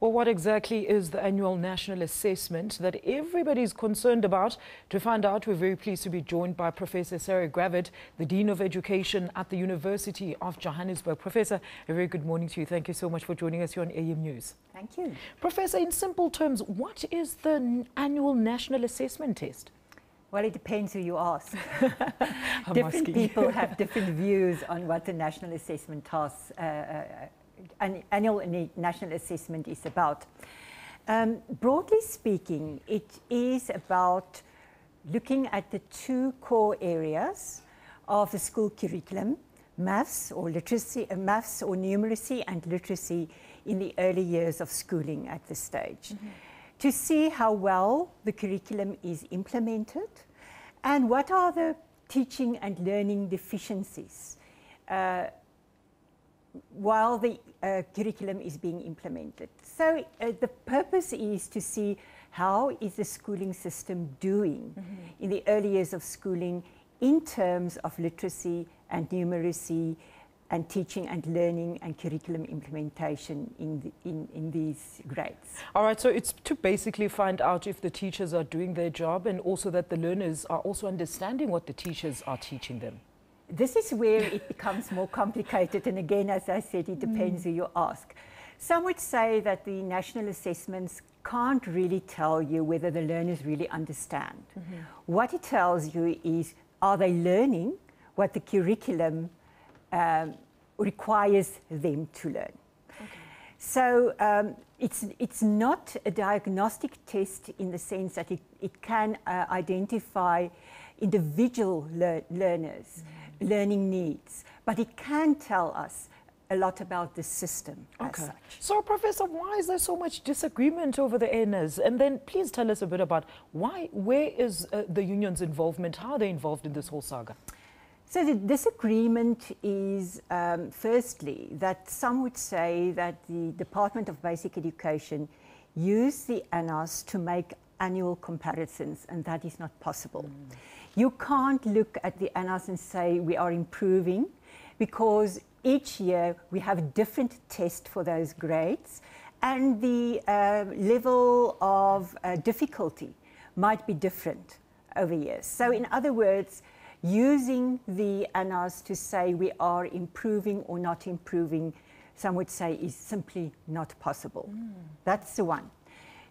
Well, what exactly is the annual national assessment that everybody's concerned about? To find out, we're very pleased to be joined by Professor Sarah Gravett, the Dean of Education at the University of Johannesburg. Professor, a very good morning to you. Thank you so much for joining us here on AM News. Thank you. Professor, in simple terms, what is the annual national assessment test? Well, it depends who you ask. Different people have different views on what the national assessment task, annual national assessment is about. Broadly speaking, it is about looking at the two core areas of the school curriculum, maths or literacy, maths or numeracy and literacy in the early years of schooling at this stage. To see how well the curriculum is implemented and what are the teaching and learning deficiencies while the curriculum is being implemented. So the purpose is to see how is the schooling system doing in the early years of schooling in terms of literacy and numeracy and teaching and learning and curriculum implementation in these grades. All right, so it's to basically find out if the teachers are doing their job and also that the learners are also understanding what the teachers are teaching them. This is where it becomes more complicated, and again, as I said, it depends who you ask. Some would say that the national assessments can't really tell you whether the learners really understand. What it tells you is, are they learning what the curriculum requires them to learn. So it's not a diagnostic test in the sense that it can identify individual learners' learning needs, but it can tell us a lot about the system as such. So, Professor, why is there so much disagreement over the earners? And then please tell us a bit about where is the union's involvement? How are they involved in this whole saga? So the disagreement is, firstly, that some would say that the Department of Basic Education use the ANAs to make annual comparisons, and that is not possible. You can't look at the ANAs and say we are improving, because each year we have a different test for those grades, and the level of difficulty might be different over years. So in other words, using the ANAs to say we are improving or not improving, some would say is simply not possible. That's the one.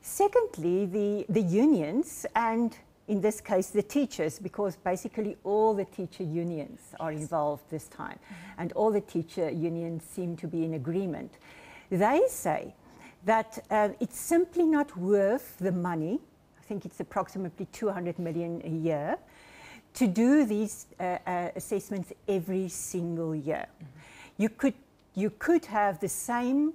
Secondly, the unions, and in this case the teachers, because basically all the teacher unions are involved this time, and all the teacher unions seem to be in agreement. They say that it's simply not worth the money, I think it's approximately 200 million a year, to do these assessments every single year. You could have the same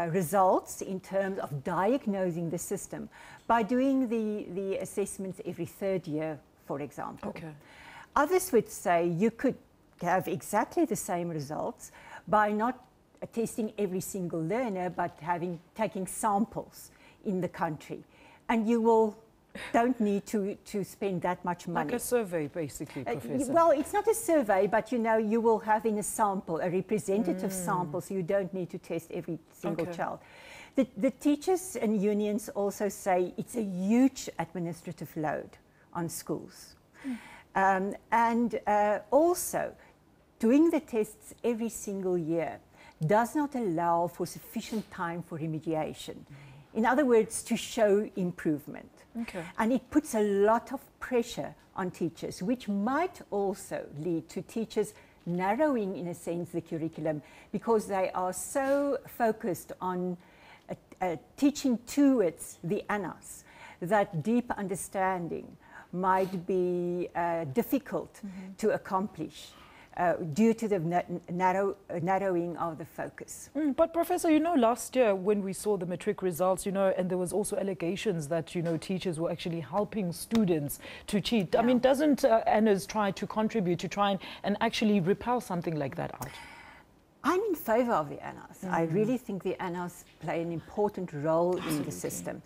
results in terms of diagnosing the system by doing the assessments every third year, for example. Others would say you could have exactly the same results by not testing every single learner, but taking samples in the country, and you don't need to spend that much money. Like a survey, basically, Professor. Well, it's not a survey, but you will have in a sample, a representative sample, so you don't need to test every single child. The teachers and unions also say it's a huge administrative load on schools. Also, doing the tests every single year does not allow for sufficient time for remediation. In other words, to show improvement. And it puts a lot of pressure on teachers, which might also lead to teachers narrowing, in a sense, the curriculum, because they are so focused on teaching towards the ANAs that deep understanding might be difficult to accomplish. Due to the narrowing of the focus. But Professor, last year when we saw the matric results, and there was also allegations that, teachers were actually helping students to cheat. I mean, doesn't ANAs try to contribute to try and actually repel something like that out? I'm in favor of the ANAs. I really think the ANAs play an important role in the system.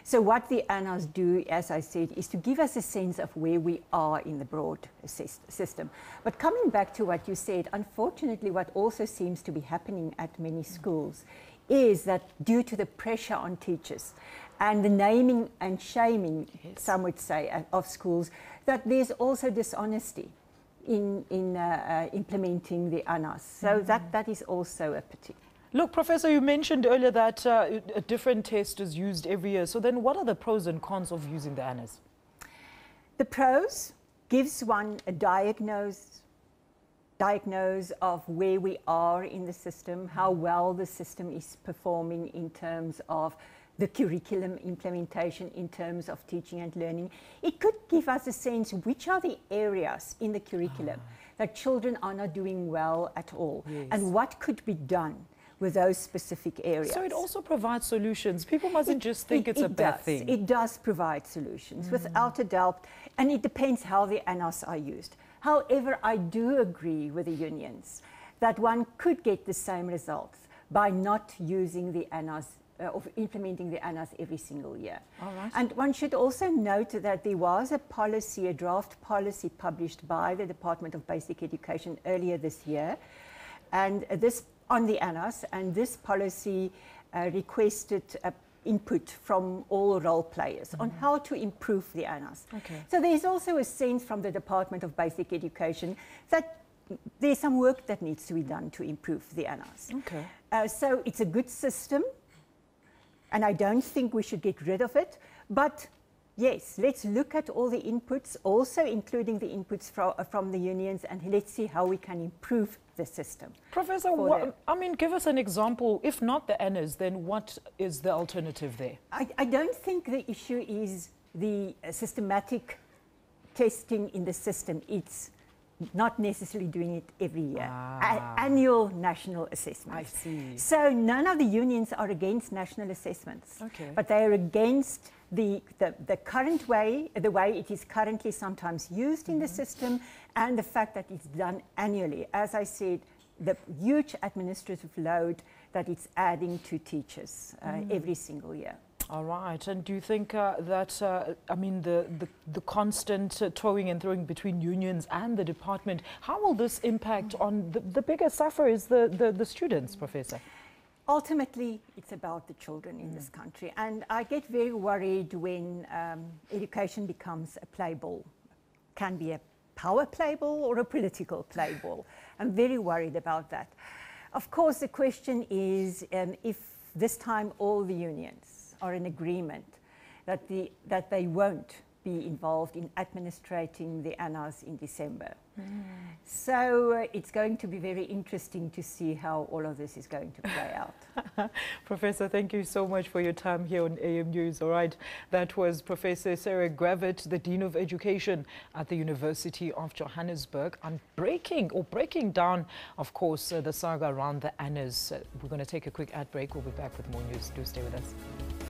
So what the ANAs do, as I said, is to give us a sense of where we are in the broad system. But coming back to what you said, unfortunately what also seems to be happening at many schools is that due to the pressure on teachers and the naming and shaming, Yes. some would say, of schools, that there's also dishonesty in implementing the ANAs. So that is also a pity. Look, Professor, you mentioned earlier that a different test is used every year. So then what are the pros and cons of using the ANAs? The pros gives one a diagnose of where we are in the system, how well the system is performing in terms of the curriculum implementation, in terms of teaching and learning. It could give us a sense which are the areas in the curriculum that children are not doing well at all, Yes. and what could be done with those specific areas. So it also provides solutions. People mustn't just think it's a bad thing. It does provide solutions, without a doubt, and it depends how the ANAs are used. However, I do agree with the unions that one could get the same results by not using the ANAs, of implementing the ANAs every single year. All right. And one should also note that there was a policy, a draft policy published by the Department of Basic Education earlier this year, and this on the ANAs, and this policy requested input from all role players on how to improve the ANAs. Okay. So there's also a sense from the Department of Basic Education that there's some work that needs to be done to improve the ANAs. Okay. So it's a good system, and I don't think we should get rid of it, but yes, let's look at all the inputs, also including the inputs from the unions, and let's see how we can improve the system. Professor, give us an example. If not the ANAs, then what is the alternative there? I don't think the issue is the systematic testing in the system. It's not necessarily doing it every year. Annual national assessments. I see. So none of the unions are against national assessments, Okay. but they are against the current way, the way it is currently sometimes used in the system, and the fact that it's done annually. As I said, the huge administrative load that it's adding to teachers every single year. All right. And do you think that, the constant towing and throwing between unions and the department, how will this impact on the biggest sufferers, the students, Professor? Ultimately, it's about the children in this country. And I get very worried when education becomes a play ball. Can be a power play ball or a political play ball. I'm very worried about that. Of course, the question is if this time all the unions are in agreement that they won't be involved in administrating the ANAs in December. So it's going to be very interesting to see how all of this is going to play out. Professor, thank you so much for your time here on AM News. All right, that was Professor Sarah Gravett, the Dean of Education at the University of Johannesburg, on breaking down, of course, the saga around the ANAs. We're going to take a quick ad break. We'll be back with more news. Do stay with us.